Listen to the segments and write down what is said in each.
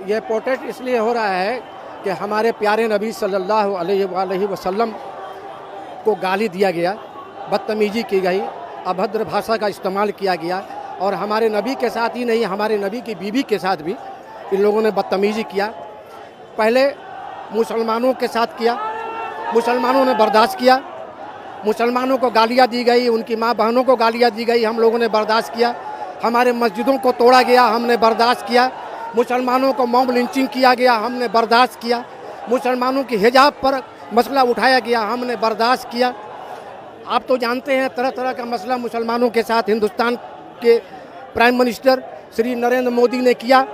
ये प्रोटेस्ट इसलिए हो रहा है कि हमारे प्यारे नबी सल्लल्लाहु अलैहि वसल्लम को गाली दिया गया, बदतमीजी की गई, अभद्र भाषा का इस्तेमाल किया गया और हमारे नबी के साथ ही नहीं, हमारे नबी की बीवी के साथ भी इन लोगों ने बदतमीजी किया। पहले मुसलमानों के साथ किया, मुसलमानों ने बर्दाश्त किया, मुसलमानों को गालियाँ दी गई, उनकी माँ बहनों को गालियाँ दी गई, हम लोगों ने बर्दाश्त किया। हमारे मस्जिदों को तोड़ा गया, हमने बर्दाश्त किया। मुसलमानों को मॉब लिंचिंग किया गया, हमने बर्दाश्त किया। मुसलमानों की हिजाब पर मसला उठाया गया, हमने बर्दाश्त किया। आप तो जानते हैं तरह तरह का मसला मुसलमानों के साथ हिंदुस्तान के प्राइम मिनिस्टर श्री नरेंद्र मोदी ने किया,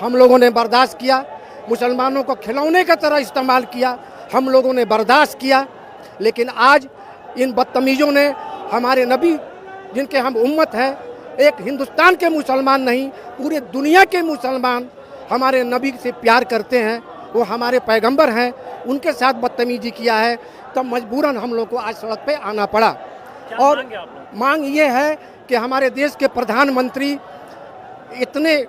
हम लोगों ने बर्दाश्त किया। मुसलमानों को खिलौने की तरह इस्तेमाल किया, हम लोगों ने बर्दाश्त किया। लेकिन आज इन बदतमीज़ों ने हमारे नबी, जिनके हम उम्मत हैं, एक हिंदुस्तान के मुसलमान नहीं पूरे दुनिया के मुसलमान हमारे नबी से प्यार करते हैं, वो हमारे पैगंबर हैं, उनके साथ बदतमीजी किया है। तब मजबूरन हम लोग को आज सड़क पे आना पड़ा। और मांग ये है कि हमारे देश के प्रधानमंत्री इतने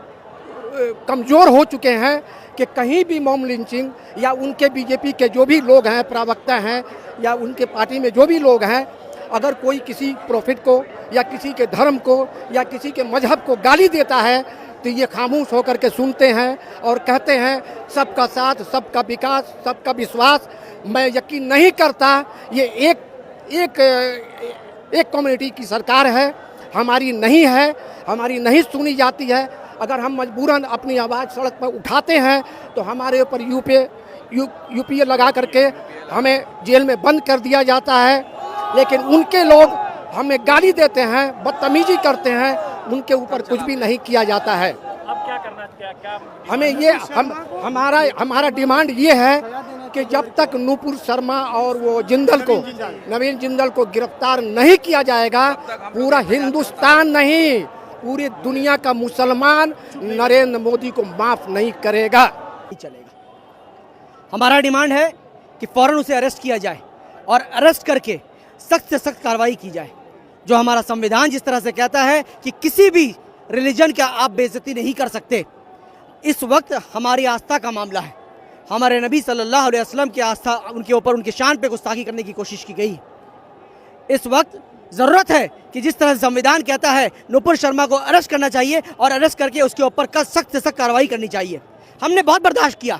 कमज़ोर हो चुके हैं कि कहीं भी मॉब लिंचिंग या उनके बीजेपी के जो भी लोग हैं, प्रवक्ता हैं या उनके पार्टी में जो भी लोग हैं, अगर कोई किसी प्रोफिट को या किसी के धर्म को या किसी के मजहब को गाली देता है तो ये खामोश होकर के सुनते हैं और कहते हैं सबका साथ, सबका विकास, सबका विश्वास। मैं यकीन नहीं करता ये एक कम्युनिटी की सरकार है, हमारी नहीं है, हमारी नहीं सुनी जाती है। अगर हम मजबूरन अपनी आवाज़ सड़क पर उठाते हैं तो हमारे ऊपर यूपीए लगा करके हमें जेल में बंद कर दिया जाता है। लेकिन उनके लोग हमें गाली देते हैं, बदतमीजी करते हैं, उनके ऊपर कुछ भी नहीं किया जाता है। अब क्या करना क्या हमें ये हमारा डिमांड ये है कि जब तक नूपुर शर्मा और वो जिंदल को, नवीन जिंदल को गिरफ्तार नहीं किया जाएगा, पूरा हिंदुस्तान नहीं पूरी दुनिया का मुसलमान नरेंद्र मोदी को माफ नहीं करेगा, नहीं चलेगा। हमारा डिमांड है कि फौरन उसे अरेस्ट किया जाए और अरेस्ट करके सख्त से सख्त कार्रवाई की जाए। जो हमारा संविधान जिस तरह से कहता है कि किसी भी रिलीजन का आप बेइज्जती नहीं कर सकते, इस वक्त हमारी आस्था का मामला है। हमारे नबी सल्लल्लाहु अलैहि वसल्लम की आस्था, उनके ऊपर उनकी शान पे गुस्ताखी करने की कोशिश की गई। इस वक्त ज़रूरत है कि जिस तरह संविधान कहता है नूपुर शर्मा को अरेस्ट करना चाहिए और अरेस्ट करके उसके ऊपर सख्त से सख्त कार्रवाई करनी चाहिए। हमने बहुत बर्दाश्त किया,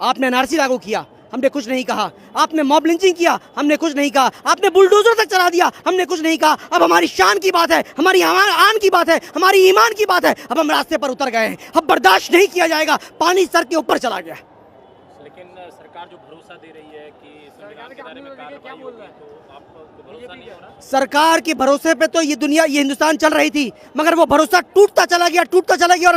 आपने एनआरसी लागू किया, हमने कुछ नहीं कहा। आपने मॉब लिंचिंग किया, हमने कुछ नहीं कहा। आपने बुलडोजर तक चला दिया, हमने कुछ नहीं कहा। अब हमारी शान की बात है, हमारी आन की बात है, हमारी ईमान की बात है। अब हम रास्ते पर उतर गए हैं, अब बर्दाश्त नहीं किया जाएगा। पानी सर के ऊपर चला गया। लेकिन सरकार जो भरोसा दे रही है कि संविधान के दायरे में कार्रवाई होगी, तो आपको भरोसा नहीं हो रहा? सरकार के भरोसे पे तो ये दुनिया, ये हिंदुस्तान चल रही थी, मगर वो भरोसा टूटता चला गया और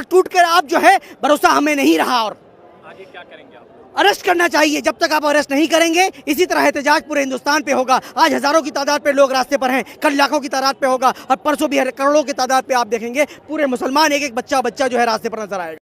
टूट कर अब जो है भरोसा हमें नहीं रहा। और आगे क्या करेंगे आप? अरेस्ट करना चाहिए। जब तक आप अरेस्ट नहीं करेंगे, इसी तरह एहतजाज पूरे हिंदुस्तान पे होगा। आज हजारों की तादाद पे लोग रास्ते पर हैं, कल लाखों की तादाद पे होगा और परसों भी करोड़ों की तादाद पे आप देखेंगे पूरे मुसलमान एक एक बच्चा जो है रास्ते पर नजर आएगा।